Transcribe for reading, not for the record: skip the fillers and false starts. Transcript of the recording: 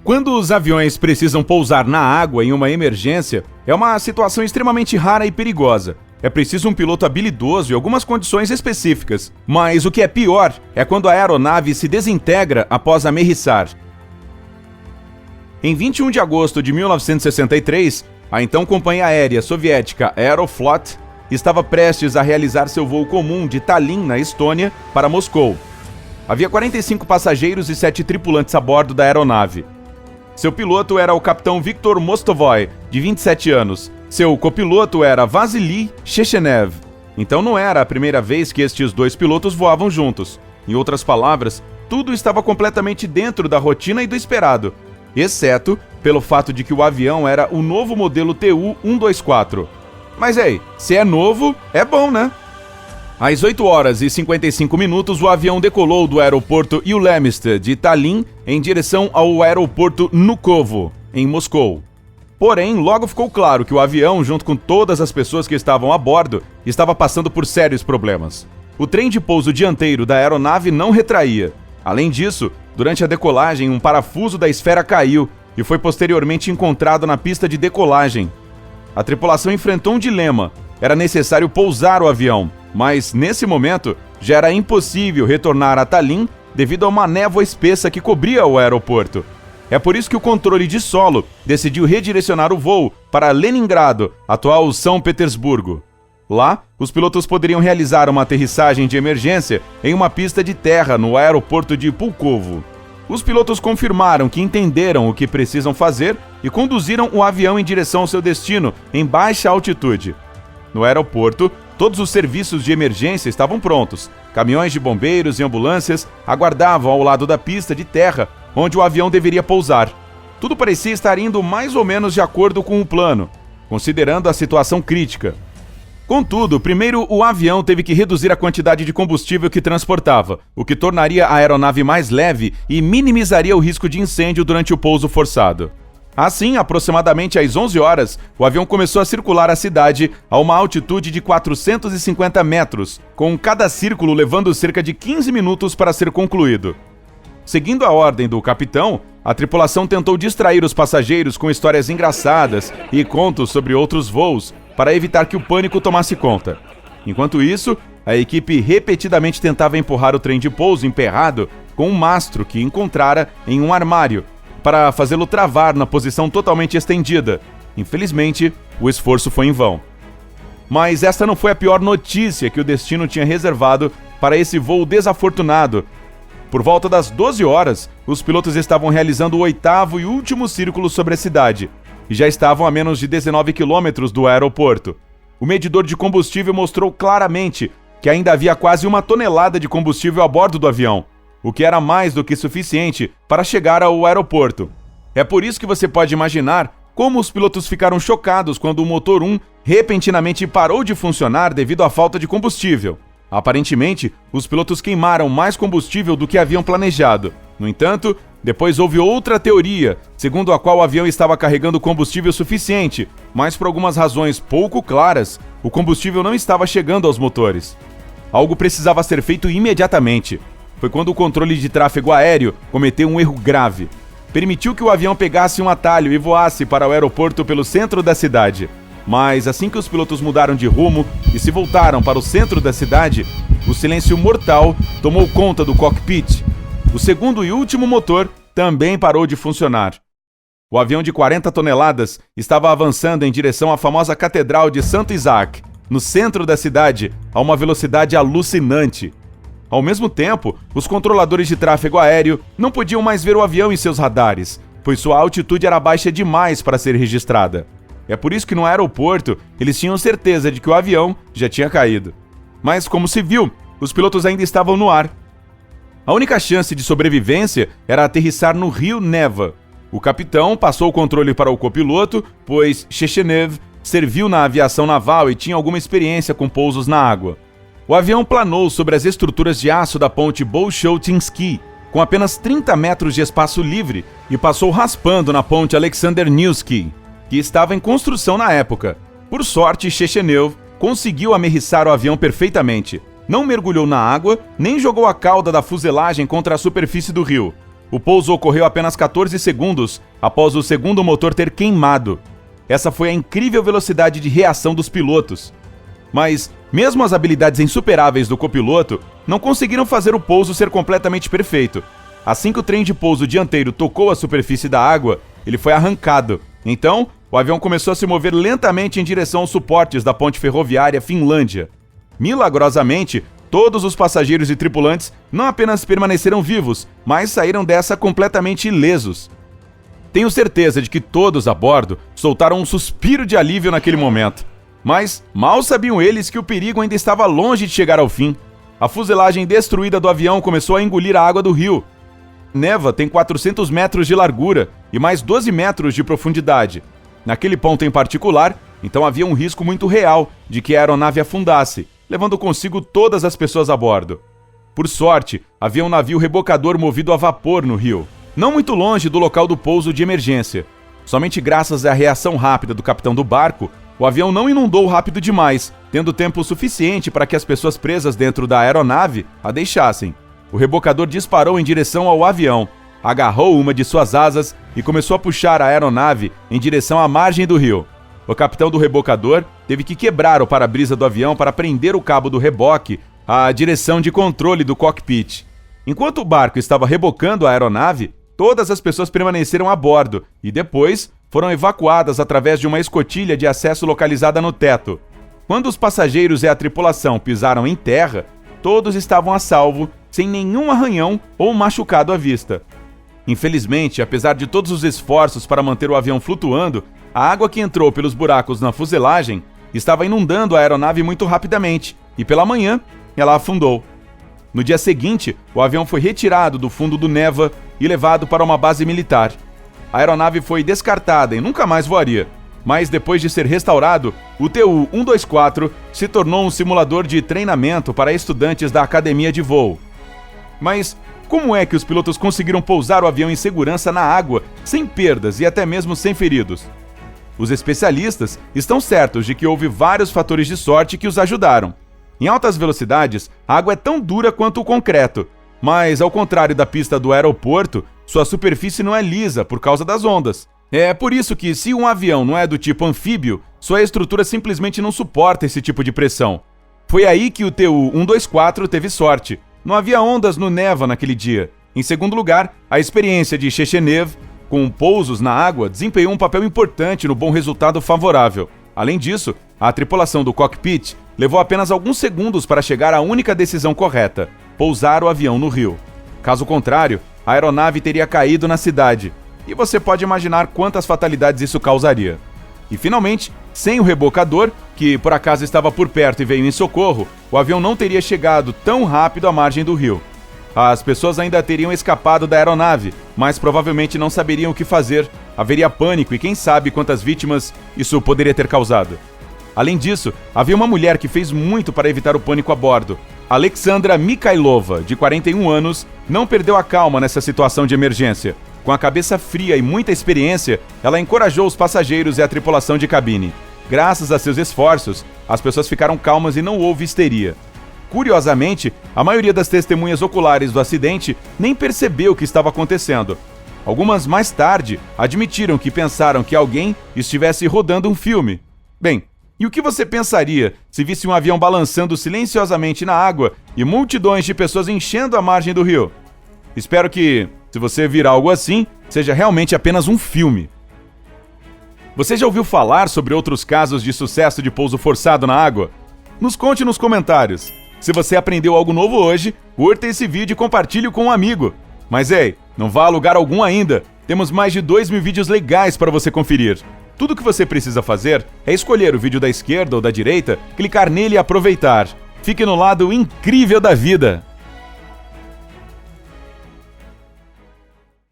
Quando os aviões precisam pousar na água em uma emergência, é uma situação extremamente rara e perigosa. É preciso um piloto habilidoso e algumas condições específicas. Mas o que é pior é quando a aeronave se desintegra após amerrissar. Em 21 de agosto de 1963, a então companhia aérea soviética Aeroflot estava prestes a realizar seu voo comum de Tallinn, na Estônia, para Moscou. Havia 45 passageiros e 7 tripulantes a bordo da aeronave. Seu piloto era o capitão Viktor Mostovoy, de 27 anos. Seu copiloto era Vasily Chechenev. Então não era a primeira vez que estes dois pilotos voavam juntos. Em outras palavras, tudo estava completamente dentro da rotina e do esperado, exceto pelo fato de que o avião era o novo modelo Tu-124. Mas ei, se é novo, é bom, né? Às 8 horas e 55 minutos, o avião decolou do aeroporto Ulemiste de Tallinn em direção ao aeroporto Vnukovo, em Moscou. Porém, logo ficou claro que o avião, junto com todas as pessoas que estavam a bordo, estava passando por sérios problemas. O trem de pouso dianteiro da aeronave não retraía. Além disso, durante a decolagem, um parafuso da esfera caiu e foi posteriormente encontrado na pista de decolagem. A tripulação enfrentou um dilema. Era necessário pousar o avião, mas nesse momento já era impossível retornar a Tallinn devido a uma névoa espessa que cobria o aeroporto. É por isso que o controle de solo decidiu redirecionar o voo para Leningrado, atual São Petersburgo. Lá, os pilotos poderiam realizar uma aterrissagem de emergência em uma pista de terra no aeroporto de Pulkovo. Os pilotos confirmaram que entenderam o que precisam fazer e conduziram o avião em direção ao seu destino, em baixa altitude. No aeroporto, todos os serviços de emergência estavam prontos. Caminhões de bombeiros e ambulâncias aguardavam ao lado da pista de terra, onde o avião deveria pousar. Tudo parecia estar indo mais ou menos de acordo com o plano, considerando a situação crítica. Contudo, primeiro o avião teve que reduzir a quantidade de combustível que transportava, o que tornaria a aeronave mais leve e minimizaria o risco de incêndio durante o pouso forçado. Assim, aproximadamente às 11 horas, o avião começou a circular a cidade a uma altitude de 450 metros, com cada círculo levando cerca de 15 minutos para ser concluído. Seguindo a ordem do capitão, a tripulação tentou distrair os passageiros com histórias engraçadas e contos sobre outros voos, para evitar que o pânico tomasse conta. Enquanto isso, a equipe repetidamente tentava empurrar o trem de pouso emperrado com um mastro que encontrara em um armário, para fazê-lo travar na posição totalmente estendida. Infelizmente, o esforço foi em vão. Mas esta não foi a pior notícia que o destino tinha reservado para esse voo desafortunado. Por volta das 12 horas, os pilotos estavam realizando o 8º e último círculo sobre a cidade, e já estavam a menos de 19 quilômetros do aeroporto. O medidor de combustível mostrou claramente que ainda havia quase 1 tonelada de combustível a bordo do avião, o que era mais do que suficiente para chegar ao aeroporto. É por isso que você pode imaginar como os pilotos ficaram chocados quando o motor 1 repentinamente parou de funcionar devido à falta de combustível. Aparentemente, os pilotos queimaram mais combustível do que haviam planejado. No entanto, depois houve outra teoria, segundo a qual o avião estava carregando combustível suficiente, mas por algumas razões pouco claras, o combustível não estava chegando aos motores. Algo precisava ser feito imediatamente. Foi quando o controle de tráfego aéreo cometeu um erro grave. Permitiu que o avião pegasse um atalho e voasse para o aeroporto pelo centro da cidade. Mas assim que os pilotos mudaram de rumo e se voltaram para o centro da cidade, o silêncio mortal tomou conta do cockpit. O segundo e último motor também parou de funcionar. O avião de 40 toneladas estava avançando em direção à famosa Catedral de Santo Isaac, no centro da cidade, a uma velocidade alucinante. Ao mesmo tempo, os controladores de tráfego aéreo não podiam mais ver o avião em seus radares, pois sua altitude era baixa demais para ser registrada. É por isso que no aeroporto eles tinham certeza de que o avião já tinha caído. Mas, como se viu, os pilotos ainda estavam no ar. A única chance de sobrevivência era aterrissar no rio Neva. O capitão passou o controle para o copiloto, pois Chechenev serviu na aviação naval e tinha alguma experiência com pousos na água. O avião planou sobre as estruturas de aço da ponte Bolshoi-Tinsky, com apenas 30 metros de espaço livre, e passou raspando na ponte Alexander Nevsky, que estava em construção na época. Por sorte, Chechenev conseguiu amerrissar o avião perfeitamente. Não mergulhou na água, nem jogou a cauda da fuselagem contra a superfície do rio. o pouso ocorreu apenas 14 segundos após o segundo motor ter queimado. Essa foi a incrível velocidade de reação dos pilotos. Mas, mesmo as habilidades insuperáveis do copiloto, não conseguiram fazer o pouso ser completamente perfeito. Assim que o trem de pouso dianteiro tocou a superfície da água, ele foi arrancado. Então, o avião começou a se mover lentamente em direção aos suportes da ponte ferroviária Finlândia. Milagrosamente, todos os passageiros e tripulantes não apenas permaneceram vivos, mas saíram dessa completamente ilesos. Tenho certeza de que todos a bordo soltaram um suspiro de alívio naquele momento. Mas mal sabiam eles que o perigo ainda estava longe de chegar ao fim. A fuselagem destruída do avião começou a engolir a água do rio. Neva tem 400 metros de largura e mais 12 metros de profundidade. Naquele ponto em particular, então havia um risco muito real de que a aeronave afundasse, levando consigo todas as pessoas a bordo. Por sorte, havia um navio rebocador movido a vapor no rio, não muito longe do local do pouso de emergência. Somente graças à reação rápida do capitão do barco, o avião não inundou rápido demais, tendo tempo suficiente para que as pessoas presas dentro da aeronave a deixassem. O rebocador disparou em direção ao avião, agarrou uma de suas asas e começou a puxar a aeronave em direção à margem do rio. O capitão do rebocador teve que quebrar o para-brisa do avião para prender o cabo do reboque à direção de controle do cockpit. Enquanto o barco estava rebocando a aeronave, todas as pessoas permaneceram a bordo e depois foram evacuadas através de uma escotilha de acesso localizada no teto. Quando os passageiros e a tripulação pisaram em terra, todos estavam a salvo, sem nenhum arranhão ou machucado à vista. Infelizmente, apesar de todos os esforços para manter o avião flutuando, a água que entrou pelos buracos na fuselagem estava inundando a aeronave muito rapidamente e pela manhã ela afundou. No dia seguinte, o avião foi retirado do fundo do Neva e levado para uma base militar. A aeronave foi descartada e nunca mais voaria, mas depois de ser restaurado, o Tu-124 se tornou um simulador de treinamento para estudantes da academia de voo. Mas como é que os pilotos conseguiram pousar o avião em segurança na água, sem perdas e até mesmo sem feridos? Os especialistas estão certos de que houve vários fatores de sorte que os ajudaram. Em altas velocidades, a água é tão dura quanto o concreto, mas ao contrário da pista do aeroporto, sua superfície não é lisa por causa das ondas. É por isso que, se um avião não é do tipo anfíbio, sua estrutura simplesmente não suporta esse tipo de pressão. Foi aí que o Tu-124 teve sorte. Não havia ondas no Neva naquele dia. Em segundo lugar, a experiência de Chechenyev com pousos na água desempenhou um papel importante no bom resultado favorável. Além disso, a tripulação do cockpit levou apenas alguns segundos para chegar à única decisão correta: pousar o avião no rio. Caso contrário, a aeronave teria caído na cidade, e você pode imaginar quantas fatalidades isso causaria. E finalmente, sem o rebocador, que por acaso estava por perto e veio em socorro, o avião não teria chegado tão rápido à margem do rio. As pessoas ainda teriam escapado da aeronave, mas provavelmente não saberiam o que fazer. Haveria pânico e quem sabe quantas vítimas isso poderia ter causado. Além disso, havia uma mulher que fez muito para evitar o pânico a bordo. Alexandra Mikhailova, de 41 anos, não perdeu a calma nessa situação de emergência. Com a cabeça fria e muita experiência, ela encorajou os passageiros e a tripulação de cabine. Graças a seus esforços, as pessoas ficaram calmas e não houve histeria. Curiosamente, a maioria das testemunhas oculares do acidente nem percebeu o que estava acontecendo. Algumas mais tarde admitiram que pensaram que alguém estivesse rodando um filme. Bem, e o que você pensaria se visse um avião balançando silenciosamente na água e multidões de pessoas enchendo a margem do rio? Espero que, se você vir algo assim, seja realmente apenas um filme. Você já ouviu falar sobre outros casos de sucesso de pouso forçado na água? Nos conte nos comentários. Se você aprendeu algo novo hoje, curta esse vídeo e compartilhe com um amigo. Mas ei, não vá a lugar algum ainda. Temos mais de 2.000 vídeos legais para você conferir. Tudo o que você precisa fazer é escolher o vídeo da esquerda ou da direita, clicar nele e aproveitar. Fique no lado incrível da vida!